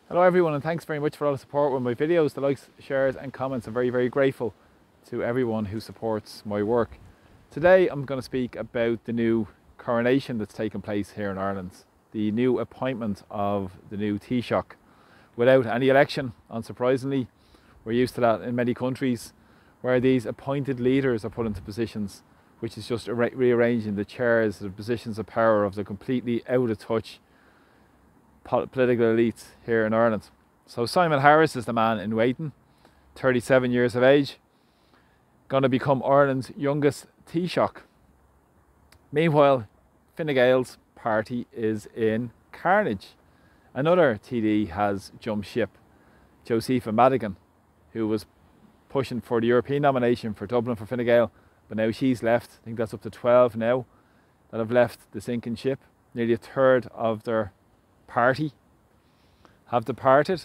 Hello everyone, and thanks very much for all the support with my videos, the likes, shares and comments. I'm very grateful to everyone who supports my work. Today I'm going to speak about the new coronation that's taken place here in Ireland, the new appointment of the new Taoiseach without any election, unsurprisingly. We're used to that in many countries where these appointed leaders are put into positions, which is just rearranging the chairs, the positions of power of the completely out of touch political elites here in Ireland. So Simon Harris is the man in waiting, 37 years of age, going to become Ireland's youngest Taoiseach. Meanwhile, Fine Gael's party is in carnage. Another TD has jumped ship, Josepha Madigan, who was pushing for the European nomination for Dublin for Fine Gael, but now she's left. I think that's up to 12 now that have left the sinking ship. Nearly a third of their party have departed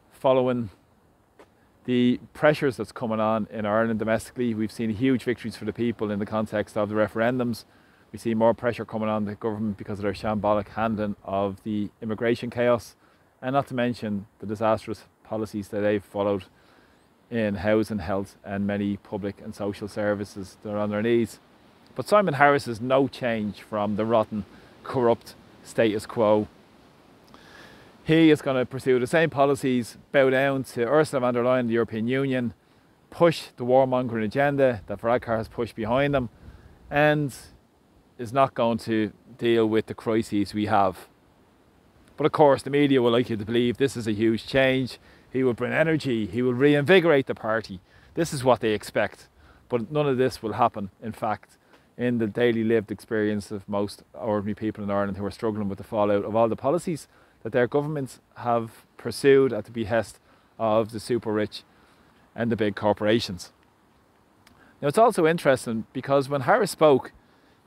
following the pressures that's coming on in Ireland domestically. We've seen huge victories for the people in the context of the referendums. We see more pressure coming on the government because of their shambolic handling of the immigration chaos, and not to mention the disastrous policies that they've followed in housing, health and many public and social services that are on their knees. But Simon Harris is no change from the rotten, corrupt status quo. He is going to pursue the same policies, bow down to Ursula von der Leyen, the European Union, push the warmongering agenda that Varadkar has pushed behind them, and is not going to deal with the crises we have. But of course, the media will like you to believe this is a huge change. He will bring energy, he will reinvigorate the party. This is what they expect. But none of this will happen, in fact, in the daily lived experience of most ordinary people in Ireland who are struggling with the fallout of all the policies that their governments have pursued at the behest of the super rich and the big corporations. Now, it's also interesting because when Harris spoke,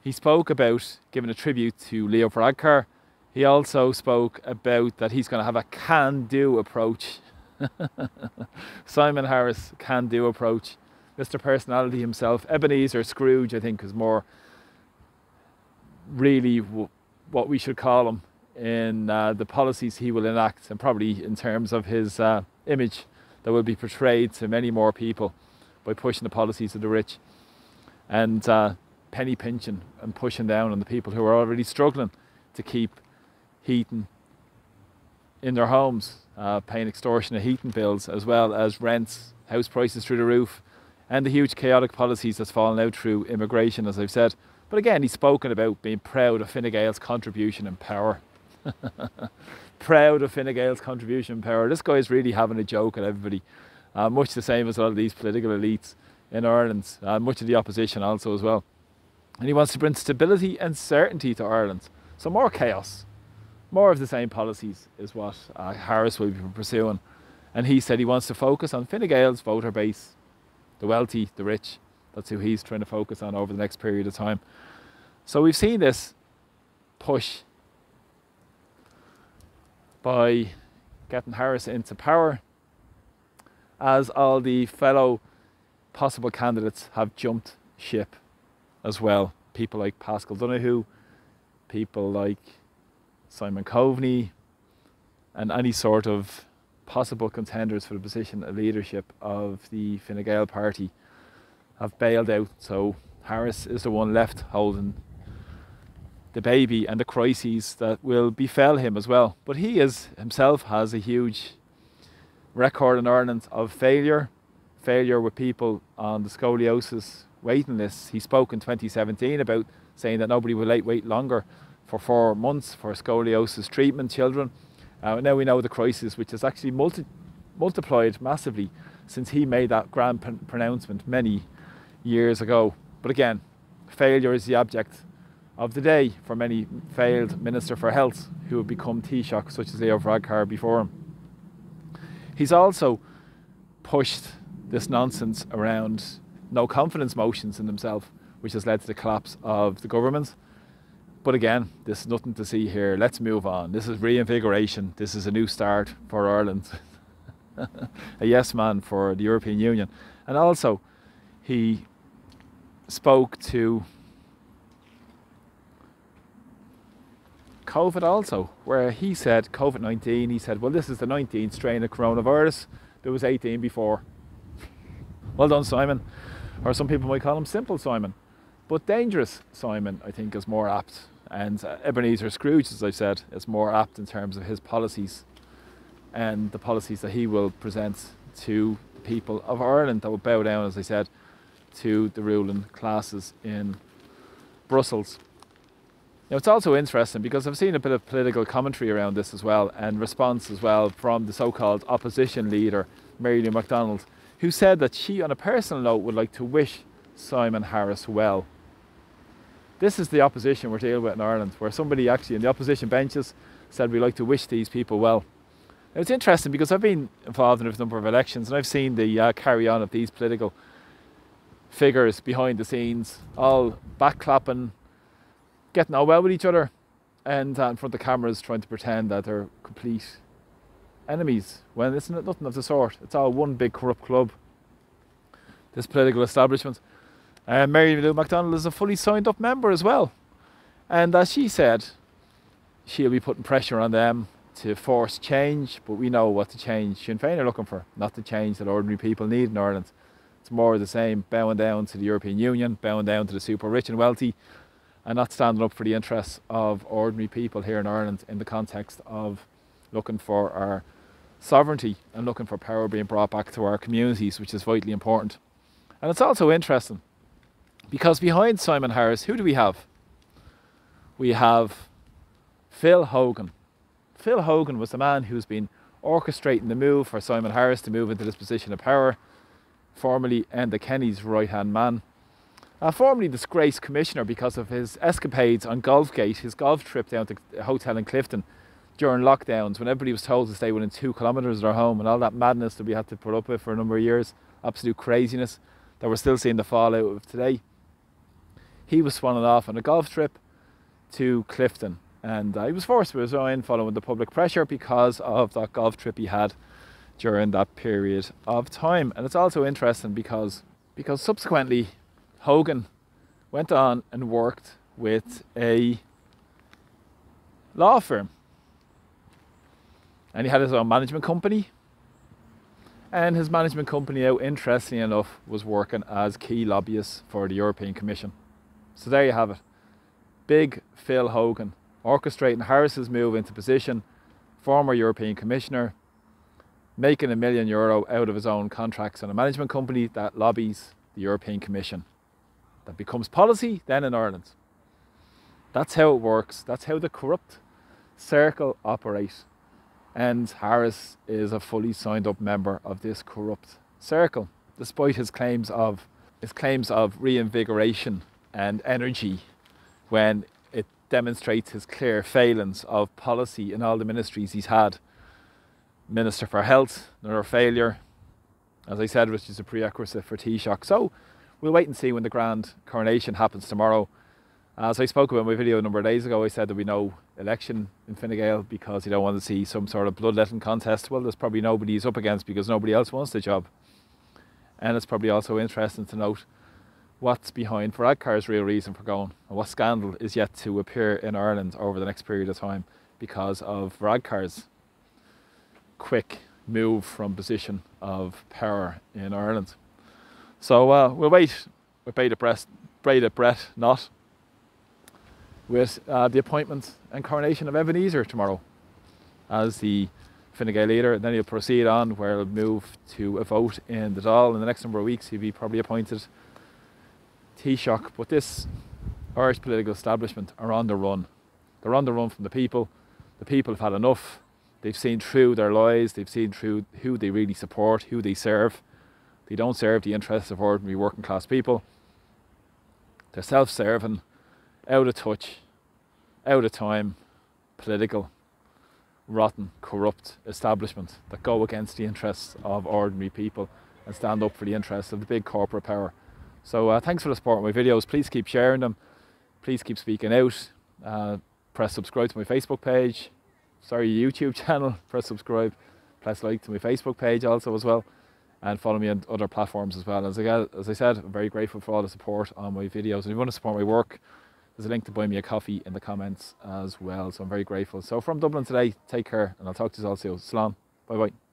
he spoke about giving a tribute to Leo Varadkar. He also spoke about that he's going to have a can-do approach. Simon Harris, can-do approach. Mr. Personality himself, Ebenezer Scrooge, I think, is more really what we should call him in the policies he will enact, and probably in terms of his image that will be portrayed to many more people by pushing the policies of the rich and penny pinching and pushing down on the people who are already struggling to keep heating in their homes, paying extortionate heating bills, as well as rents, house prices through the roof, and the huge chaotic policies that's fallen out through immigration, as I've said. But again, he's spoken about being proud of Fine Gael's contribution and power. Proud of Fine Gael's contribution and power. This guy is really having a joke at everybody. Much the same as a lot of these political elites in Ireland, much of the opposition also as well. And he wants to bring stability and certainty to Ireland. So more chaos, more of the same policies is what Harris will be pursuing. And he said he wants to focus on Fine Gael's voter base, the wealthy, the rich. That's who he's trying to focus on over the next period of time. So we've seen this push by getting Harris into power as all the fellow possible candidates have jumped ship as well. People like Paschal Donohoe, people like Simon Coveney, and any sort of possible contenders for the position of leadership of the Fine Gael party have bailed out. So Harris is the one left holding the baby and the crises that will befell him as well. But he himself has a huge record in Ireland of failure with people on the scoliosis waiting lists. He spoke in 2017 about saying that nobody will wait longer for 4 months for scoliosis treatment, children. Now we know the crisis, which has actually multiplied massively since he made that grand pronouncement many years ago. But again, failure is the object of the day for many failed Minister for Health who have become Taoiseach, such as Leo Varadkar before him. He's also pushed this nonsense around no confidence motions in himself, which has led to the collapse of the government. But again, there's nothing to see here. Let's move on. This is reinvigoration. This is a new start for Ireland. A yes man for the European Union. And also, he spoke to COVID also, where he said COVID-19, he said, well, this is the 19th strain of coronavirus. There was 18 before. Well done, Simon. Or some people might call him Simple Simon. But Dangerous Simon, I think, is more apt. And Ebenezer Scrooge, as I said, is more apt in terms of his policies and the policies that he will present to the people of Ireland that will bow down, as I said, to the ruling classes in Brussels. Now, it's also interesting because I've seen a bit of political commentary around this as well, and response as well from the so-called opposition leader, Mary Lou McDonald, who said that she, on a personal note, would like to wish Simon Harris well. This is the opposition we're dealing with in Ireland, where somebody actually in the opposition benches said we'd like to wish these people well. Now, it's interesting because I've been involved in a number of elections and I've seen the carry-on of these political figures behind the scenes, all backclapping, getting on well with each other, and in front of the cameras trying to pretend that they're complete enemies, when it's nothing of the sort. It's all one big corrupt club, this political establishment. Mary Lou McDonald is a fully signed up member as well, and as she said, she'll be putting pressure on them to force change, but we know what the change Sinn Féin are looking for, not the change that ordinary people need in Ireland. It's more of the same, bowing down to the European Union, bowing down to the super rich and wealthy, and not standing up for the interests of ordinary people here in Ireland in the context of looking for our sovereignty and looking for power being brought back to our communities, which is vitally important. And it's also interesting because behind Simon Harris, who do we have? We have Phil Hogan. Phil Hogan was the man who's been orchestrating the move for Simon Harris to move into this position of power, formerly Enda Kenny's right-hand man. Formerly disgraced commissioner because of his escapades on Golfgate, his golf trip down to a hotel in Clifton during lockdowns when everybody was told to stay within 2 kilometres of their home, and all that madness that we had to put up with for a number of years, absolute craziness that we're still seeing the fallout of today. He was swanning off on a golf trip to Clifton, and he was forced to resign following the public pressure because of that golf trip he had during that period of time. And it's also interesting because subsequently Hogan went on and worked with a law firm, and he had his own management company, and his management company now, interestingly enough, was working as key lobbyist for the European Commission. So there you have it. Big Phil Hogan orchestrating Harris's move into position, former European Commissioner, making €1 million out of his own contracts on a management company that lobbies the European Commission. That becomes policy then in Ireland. That's how it works. That's how the corrupt circle operates. And Harris is a fully signed up member of this corrupt circle, despite his claims of reinvigoration and energy, when it demonstrates his clear failings of policy in all the ministries he's had. Minister for Health, another failure, as I said, which is a prerequisite for Taoiseach. So we'll wait and see when the grand coronation happens tomorrow. As I spoke about in my video a number of days ago, I said there'll be no election in Fine Gael because you don't want to see some sort of bloodletting contest. Well, there's probably nobody he's up against because nobody else wants the job. And it's probably also interesting to note what's behind Varadkar's real reason for going, and what scandal is yet to appear in Ireland over the next period of time because of Varadkar's quick move from position of power in Ireland. So we'll wait with bated breath, not with the appointment and coronation of Ebenezer tomorrow as the Fine Gael leader. And then he'll proceed on where he'll move to a vote in the Dáil. In the next number of weeks he'll be probably appointed Taoiseach. But this Irish political establishment are on the run. They're on the run from the people. The people have had enough. They've seen through their lies. They've seen through who they really support, who they serve. They don't serve the interests of ordinary working class people. They're self-serving, out of touch, out of time, political, rotten, corrupt establishment that go against the interests of ordinary people and stand up for the interests of the big corporate power. So thanks for the support of my videos. Please keep sharing them. Please keep speaking out. Press subscribe to my Facebook page. YouTube channel. Press subscribe. Press like to my Facebook page also as well. And follow me on other platforms as well. As I said, I'm very grateful for all the support on my videos. And if you want to support my work, There's a link to buy me a coffee in the comments as well. So I'm very grateful. So from Dublin today, take care, and I'll talk to you all soon. Slán. Bye bye.